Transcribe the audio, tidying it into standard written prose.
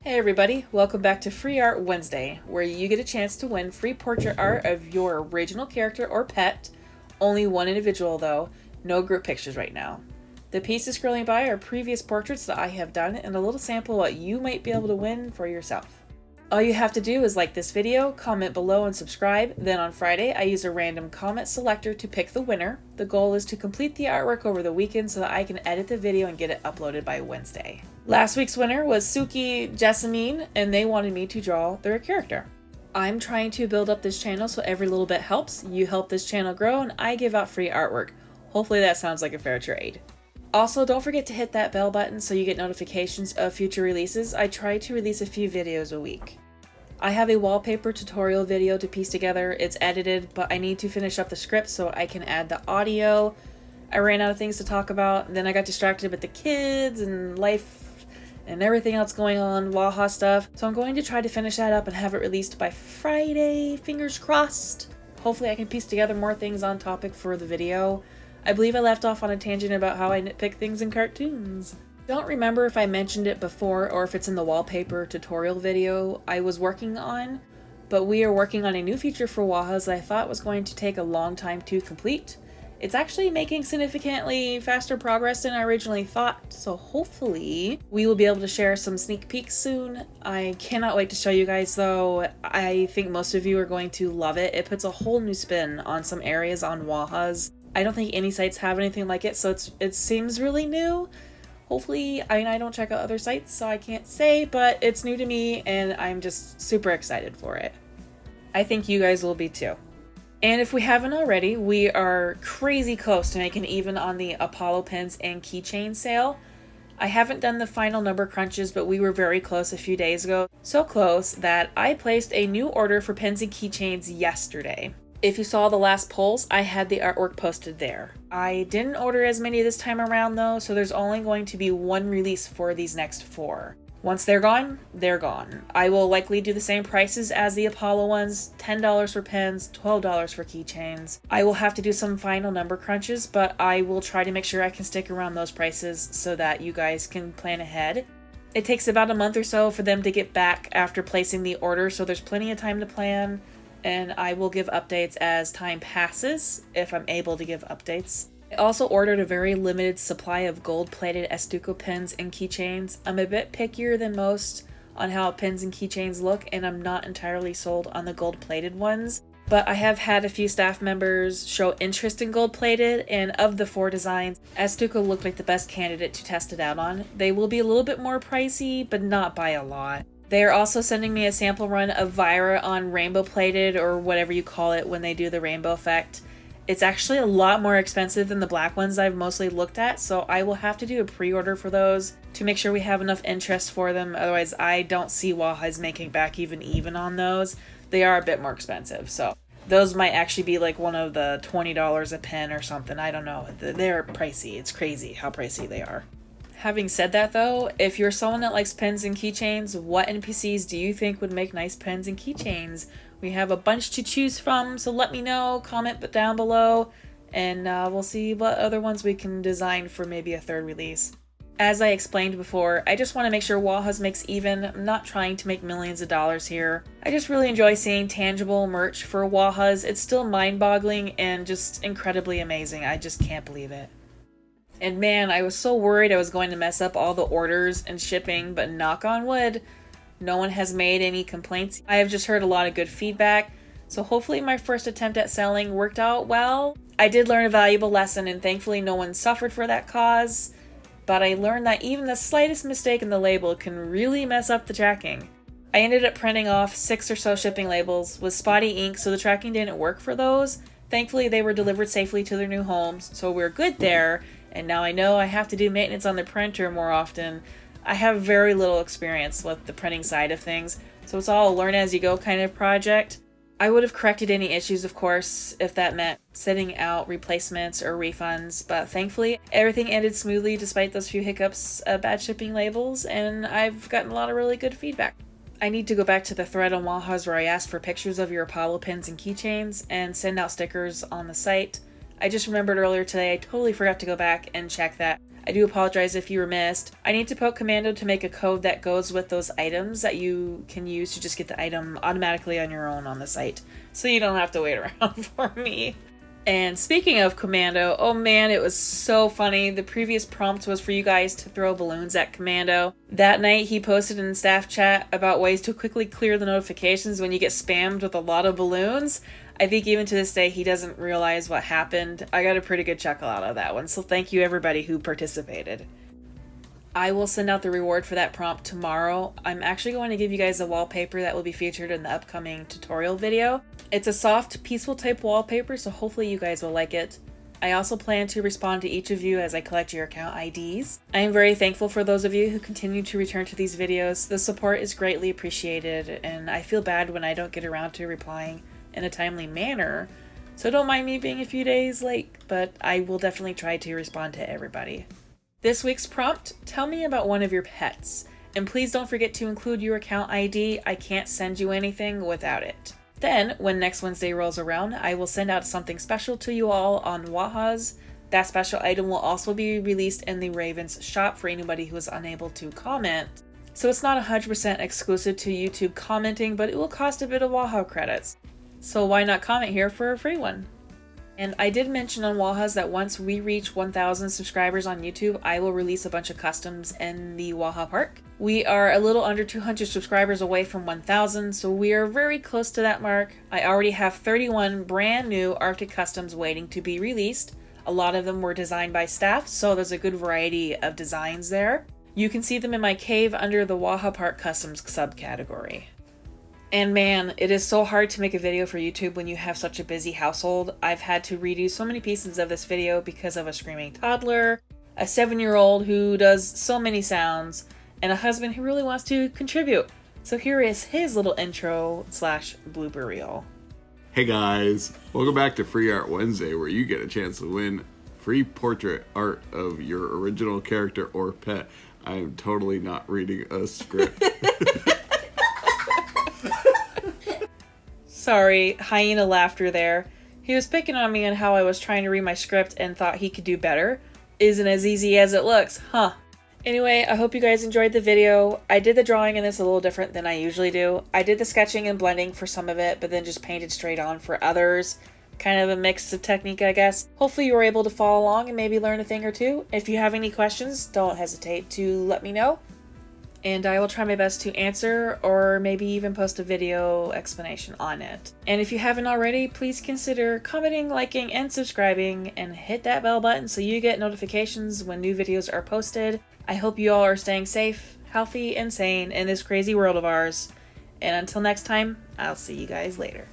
Hey everybody, welcome back to Free Art Wednesday, where you get a chance to win free portrait art of your original character or pet. Only one individual though, no group pictures right now. The pieces scrolling by are previous portraits that I have done and a little sample of what you might be able to win for yourself. All you have to do is like this video, comment below and subscribe. Then on Friday, I use a random comment selector to pick the winner. The goal is to complete the artwork over the weekend so that I can edit the video and get it uploaded by Wednesday. Last week's winner was Suki Jessamine, and they wanted me to draw their character. I'm trying to build up this channel so every little bit helps. You help this channel grow and I give out free artwork. Hopefully that sounds like a fair trade. Also, don't forget to hit that bell button so you get notifications of future releases. I try to release a few videos a week. I have a wallpaper tutorial video to piece together. It's edited, but I need to finish up the script so I can add the audio. I ran out of things to talk about, then I got distracted with the kids and life and everything else going on, Waja stuff. So I'm going to try to finish that up and have it released by Friday, fingers crossed. Hopefully I can piece together more things on topic for the video. I believe I left off on a tangent about how I nitpick things in cartoons. Don't remember if I mentioned it before or if it's in the wallpaper tutorial video I was working on, but we are working on a new feature for Wajas that I thought was going to take a long time to complete. It's actually making significantly faster progress than I originally thought, so hopefully we will be able to share some sneak peeks soon. I cannot wait to show you guys though. I think most of you are going to love it. It puts a whole new spin on some areas on Wajas. I don't think any sites have anything like it, so it seems really new. Hopefully, I don't check out other sites, so I can't say, but it's new to me and I'm just super excited for it. I think you guys will be too. And if we haven't already, we are crazy close to making even on the Apollo pins and keychain sale. I haven't done the final number crunches, but we were very close a few days ago. So close that I placed a new order for pins and keychains yesterday. If you saw the last polls, I had the artwork posted there. I didn't order as many this time around though, so there's only going to be one release for these next 4. Once they're gone, they're gone. I will likely do the same prices as the Apollo ones, $10 for pins, $12 for keychains. I will have to do some final number crunches, but I will try to make sure I can stick around those prices so that you guys can plan ahead. It takes about a month or so for them to get back after placing the order, so there's plenty of time to plan. And I will give updates as time passes, if I'm able to give updates. I also ordered a very limited supply of gold-plated Estuco pins and keychains. I'm a bit pickier than most on how pins and keychains look, and I'm not entirely sold on the gold-plated ones. But I have had a few staff members show interest in gold-plated, and of the 4 designs, Estuco looked like the best candidate to test it out on. They will be a little bit more pricey, but not by a lot. They are also sending me a sample run of Vira on rainbow plated, or whatever you call it when they do the rainbow effect. It's actually a lot more expensive than the black ones I've mostly looked at, so I will have to do a pre-order for those to make sure we have enough interest for them. Otherwise, I don't see Wajas making back even on those. They are a bit more expensive, so those might actually be like one of the $20 a pen or something. I don't know. They're pricey. It's crazy how pricey they are. Having said that though, if you're someone that likes pens and keychains, what NPCs do you think would make nice pens and keychains? We have a bunch to choose from, so let me know, comment down below, and we'll see what other ones we can design for maybe a 3rd release. As I explained before, I just want to make sure Wajas makes even. I'm not trying to make millions of dollars here. I just really enjoy seeing tangible merch for Wajas. It's still mind-boggling and just incredibly amazing. I just can't believe it. And man, I was so worried I was going to mess up all the orders and shipping, but knock on wood, no one has made any complaints. I have just heard a lot of good feedback, so hopefully my first attempt at selling worked out well. I did learn a valuable lesson, and thankfully no one suffered for that cause, but I learned that even the slightest mistake in the label can really mess up the tracking. I ended up printing off 6 or so shipping labels with spotty ink, so the tracking didn't work for those. Thankfully they were delivered safely to their new homes, so we're good there. And now I know I have to do maintenance on the printer more often. I have very little experience with the printing side of things, so it's all a learn as you go kind of project. I would have corrected any issues, of course, if that meant sending out replacements or refunds, but thankfully everything ended smoothly despite those few hiccups, bad shipping labels, and I've gotten a lot of really good feedback. I need to go back to the thread on Wajas where I asked for pictures of your Apollo pins and keychains and send out stickers on the site. I just remembered earlier today I totally forgot to go back and check that. I do apologize if you were missed. I need to poke Commando to make a code that goes with those items that you can use to just get the item automatically on your own on the site, so you don't have to wait around for me. And speaking of Commando, oh man, it was so funny. The previous prompt was for you guys to throw balloons at Commando. That night he posted in staff chat about ways to quickly clear the notifications when you get spammed with a lot of balloons. I think even to this day he doesn't realize what happened. I got a pretty good chuckle out of that one, so thank you everybody who participated. I will send out the reward for that prompt tomorrow. I'm actually going to give you guys a wallpaper that will be featured in the upcoming tutorial video. It's a soft, peaceful type wallpaper, so hopefully you guys will like it. I also plan to respond to each of you as I collect your account IDs. I am very thankful for those of you who continue to return to these videos. The support is greatly appreciated, and I feel bad when I don't get around to replying in a timely manner. So don't mind me being a few days late, but I will definitely try to respond to everybody. This week's prompt, tell me about one of your pets. And please don't forget to include your account ID. I can't send you anything without it. Then, when next Wednesday rolls around, I will send out something special to you all on Wajas. That special item will also be released in the Ravens shop for anybody who is unable to comment. So it's not 100% exclusive to YouTube commenting, but it will cost a bit of Waha credits. So why not comment here for a free one? And I did mention on Wajas that once we reach 1,000 subscribers on YouTube, I will release a bunch of customs in the Waha Park. We are a little under 200 subscribers away from 1,000, so we are very close to that mark. I already have 31 brand new Arctic customs waiting to be released. A lot of them were designed by staff, so there's a good variety of designs there. You can see them in my cave under the Waha Park Customs subcategory. And man, it is so hard to make a video for YouTube when you have such a busy household. I've had to redo so many pieces of this video because of a screaming toddler, a 7-year-old who does so many sounds, and a husband who really wants to contribute. So here is his little intro / blooper reel. Hey guys, welcome back to Free Art Wednesday, where you get a chance to win free portrait art of your original character or pet. I am totally not reading a script. Sorry, hyena laughter there. He was picking on me on how I was trying to read my script and thought he could do better. Isn't as easy as it looks, huh? Anyway, I hope you guys enjoyed the video. I did the drawing in this a little different than I usually do. I did the sketching and blending for some of it, but then just painted straight on for others. Kind of a mix of technique, I guess. Hopefully you were able to follow along and maybe learn a thing or two. If you have any questions, don't hesitate to let me know. And I will try my best to answer or maybe even post a video explanation on it. And if you haven't already, please consider commenting, liking, and subscribing, and hit that bell button so you get notifications when new videos are posted. I hope you all are staying safe, healthy, and sane in this crazy world of ours. And until next time, I'll see you guys later.